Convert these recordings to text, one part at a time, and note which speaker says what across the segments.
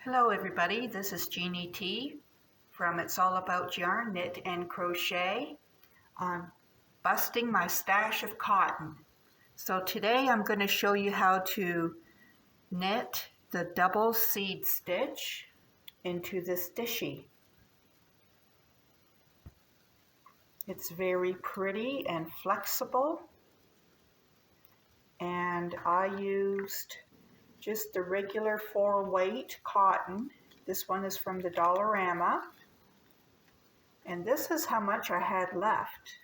Speaker 1: Hello everybody, this is Jeannie T from It's All About Yarn, Knit and Crochet. I'm busting my stash of cotton. So today I'm going to show you how to knit the double seed stitch into this stitchy. It's very pretty and flexible, and I used just the regular 4-weight cotton. This one is from the Dollarama. And this is how much I had left.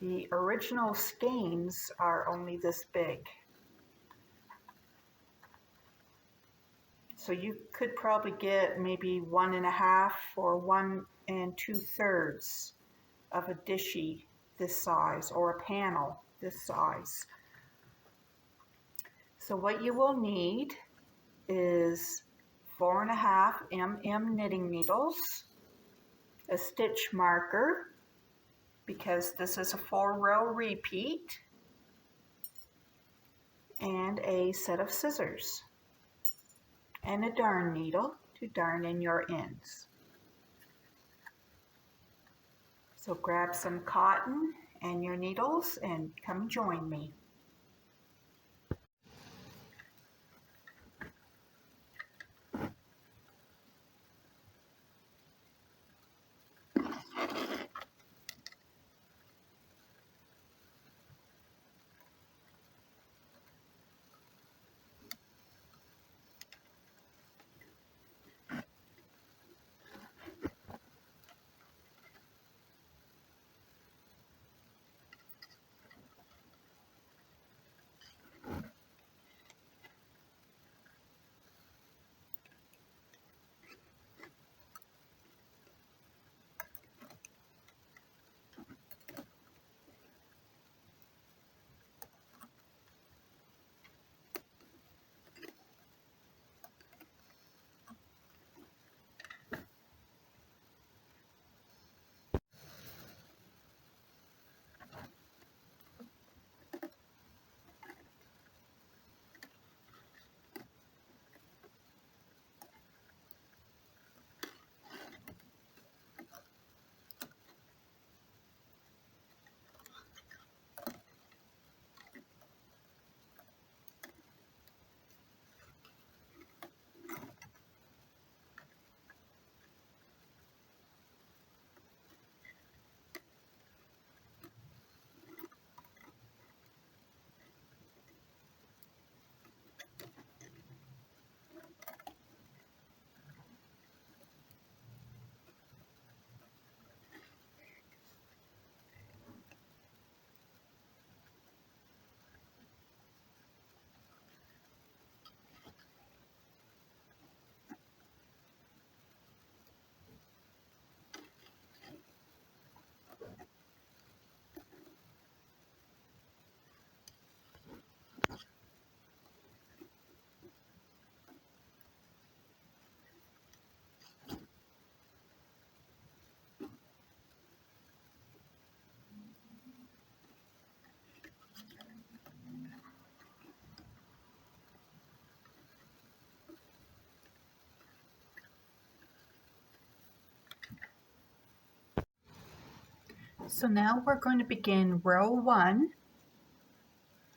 Speaker 1: The original skeins are only this big. So you could probably get maybe 1.5 or 1 2/3 of a dishy this size, or a panel this size. So what you will need is 4.5 mm knitting needles, a stitch marker, because this is a 4-row repeat, and a set of scissors, and a darn needle to darn in your ends. So grab some cotton and your needles and come join me. So now we're going to begin row 1,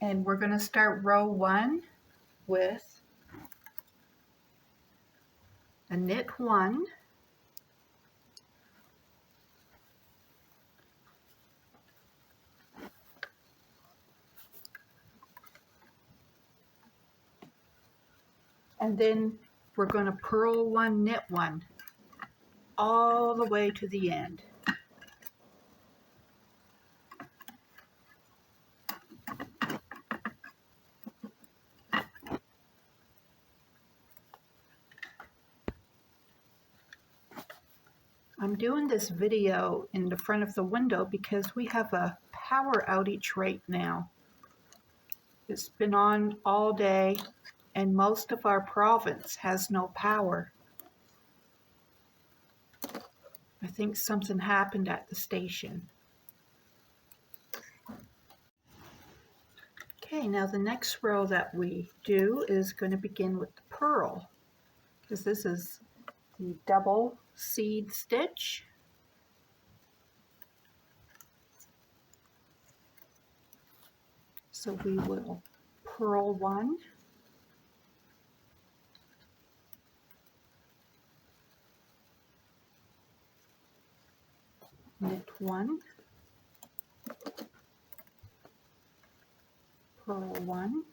Speaker 1: and we're going to start row 1 with a knit 1, and then we're going to purl 1, knit 1 all the way to the end. I'm doing this video in the front of the window because we have a power outage right now. It's been on all day, and most of our province has no power. I think something happened at the station. Okay, now the next row that we do is going to begin with the purl. because this is the double seed stitch. So we will purl one, knit one, purl one,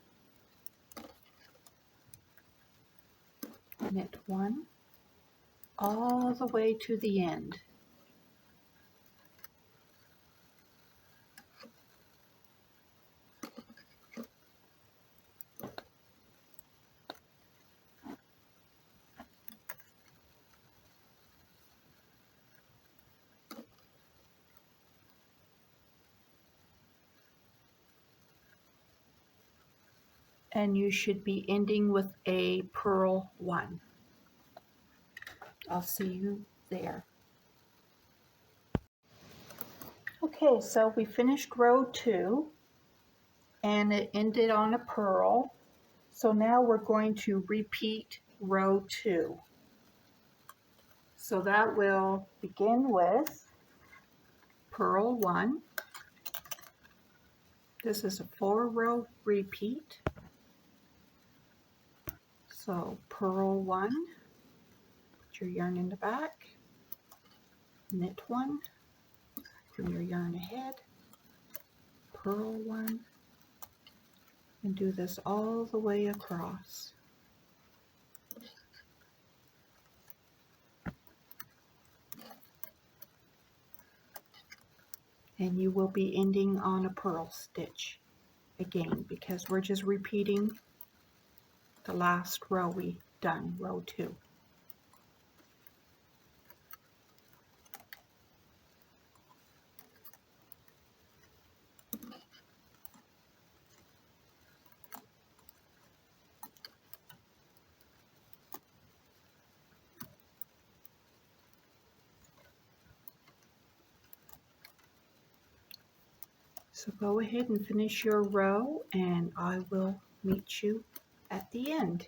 Speaker 1: knit one, all the way to the end. And you should be ending with a purl one. I'll see you there. Okay, so we finished row 2 and it ended on a purl. So now we're going to repeat row 2. So that will begin with purl 1. This is a 4-row repeat. So purl 1, put your yarn in the back, knit 1, bring your yarn ahead, purl 1, and do this all the way across. And you will be ending on a purl stitch again, because we're just repeating the last row we done, row 2. So go ahead and finish your row and I will meet you at the end.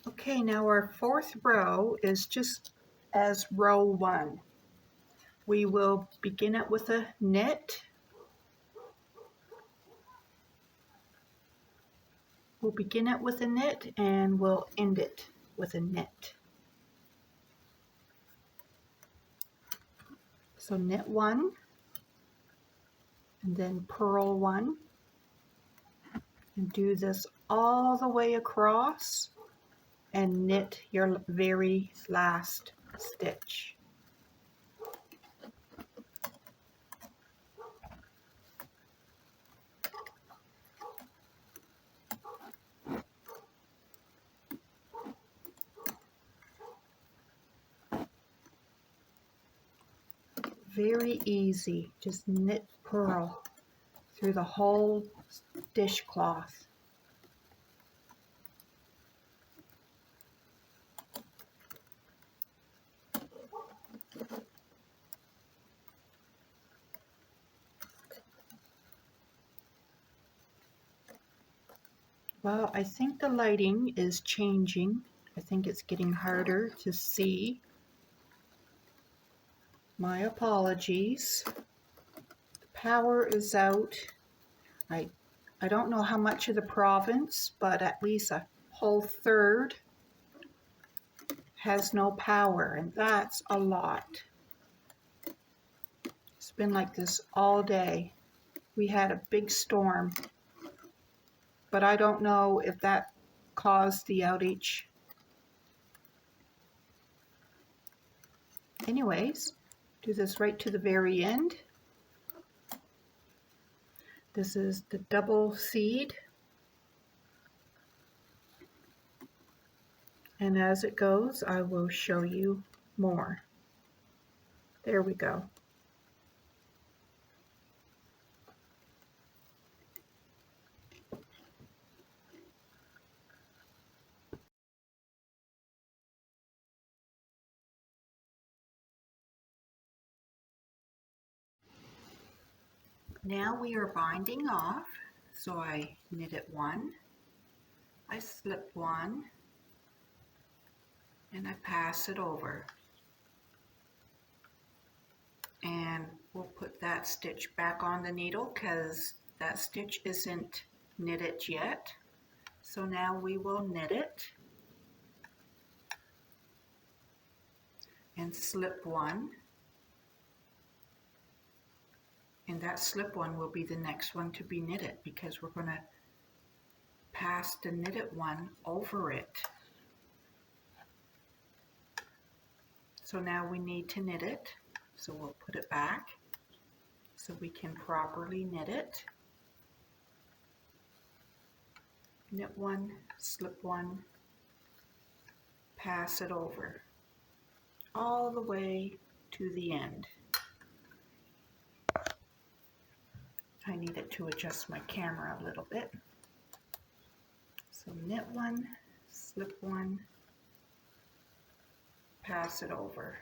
Speaker 1: Okay, now our 4th row is just as row 1. We will begin it with a knit. We'll begin it with a knit and we'll end it with a knit. So knit 1 and then purl 1 and do this all the way across and knit your very last stitch. Very easy, just knit purl through the whole dishcloth. Well, I think the lighting is changing. I think it's getting harder to see. My apologies. The power is out. I don't know how much of the province, but at least a whole third has no power, and that's a lot. It's been like this all day. We had a big storm, but I don't know if that caused the outage. Anyways, do this right to the very end. This is the double seed. And as it goes, I will show you more. There we go. Now we are binding off, so I knit it 1, I slip one and I pass it over. And we'll put that stitch back on the needle because that stitch isn't knitted yet. So now we will knit it and slip one. And that slip one will be the next one to be knitted because we're going to pass the knitted one over it. So now we need to knit it. So we'll put it back so we can properly knit it. Knit one, slip one, pass it over all the way to the end. I needed to adjust my camera a little bit. So knit one, slip one, pass it over.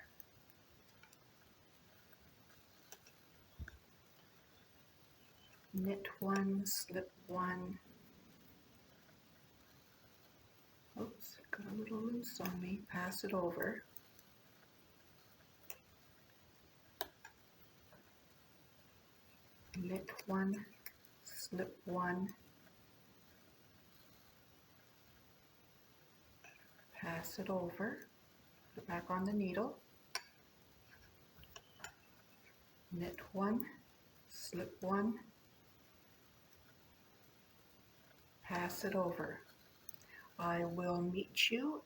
Speaker 1: Knit one, slip one. Oops, got a little loose on me. Pass it over. Knit one, slip one, pass it over, put it back on the needle, knit one, slip one, pass it over. I will meet you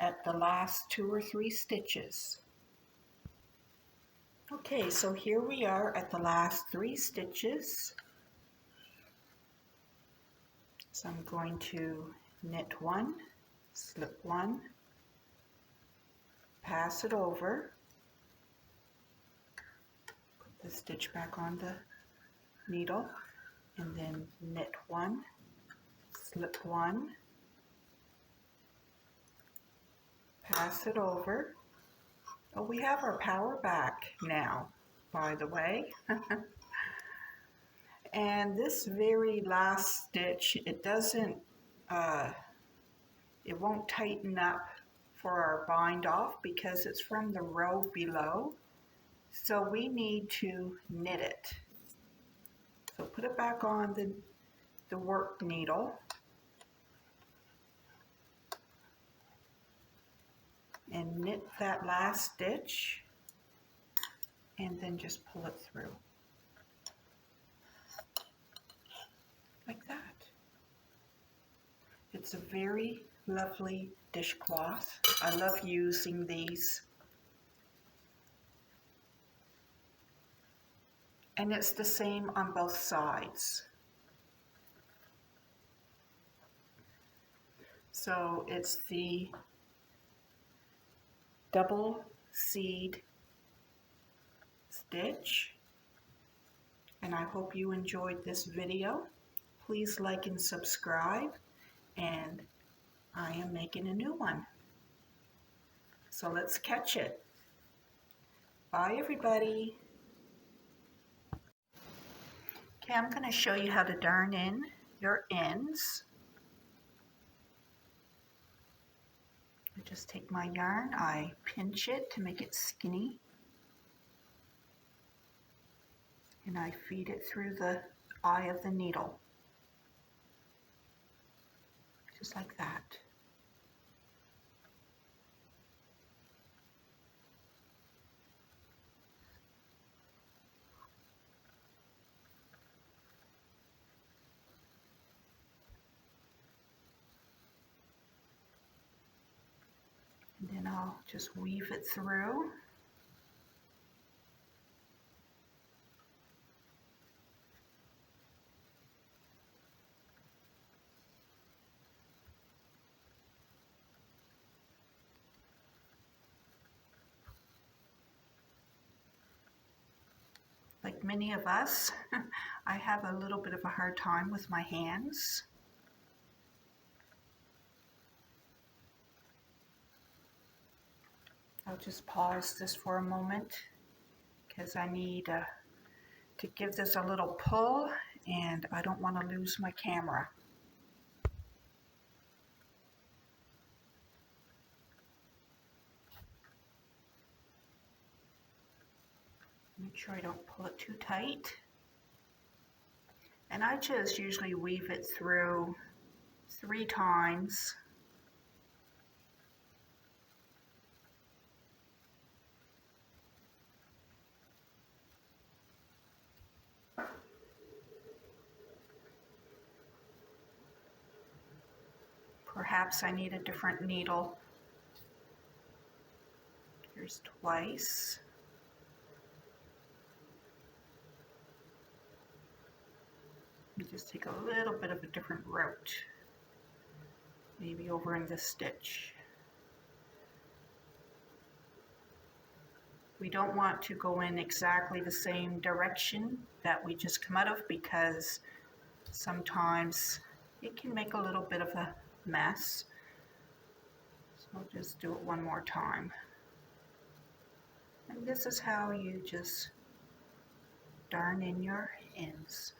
Speaker 1: at the last 2 or 3 stitches. Okay, so here we are at the last 3 stitches. So I'm going to knit one, slip one, pass it over, put the stitch back on the needle, and then knit one, slip one, pass it over. Oh, we have our power back now, by the way. And this very last stitch, it won't tighten up for our bind off because it's from the row below. So we need to knit it. So put it back on the work needle. And knit that last stitch and then just pull it through. Like that. It's a very lovely dishcloth. I love using these. And it's the same on both sides. So it's the double seed stitch. And I hope you enjoyed this video. Please like and subscribe. And I am making a new one. So let's catch it. Bye everybody. Okay, I'm going to show you how to darn in your ends. I just take my yarn, I pinch it to make it skinny, and I feed it through the eye of the needle, just like that. And then I'll just weave it through. Like many of us, I have a little bit of a hard time with my hands. I'll just pause this for a moment because I need to give this a little pull and I don't want to lose my camera. Make sure I don't pull it too tight. And I just usually weave it through 3 times. Perhaps I need a different needle. Here's twice. You just take a little bit of a different route, maybe over in this stitch. We don't want to go in exactly the same direction that we just come out of, because sometimes it can make a little bit of a mess. So I'll just do it one more time. And this is how you just darn in your ends.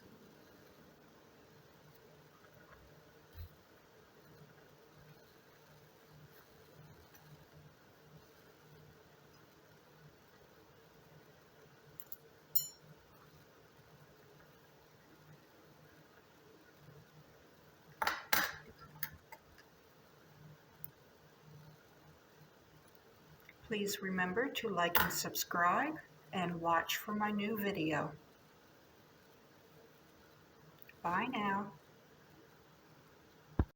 Speaker 1: Please remember to like and subscribe and watch for my new video. Bye now.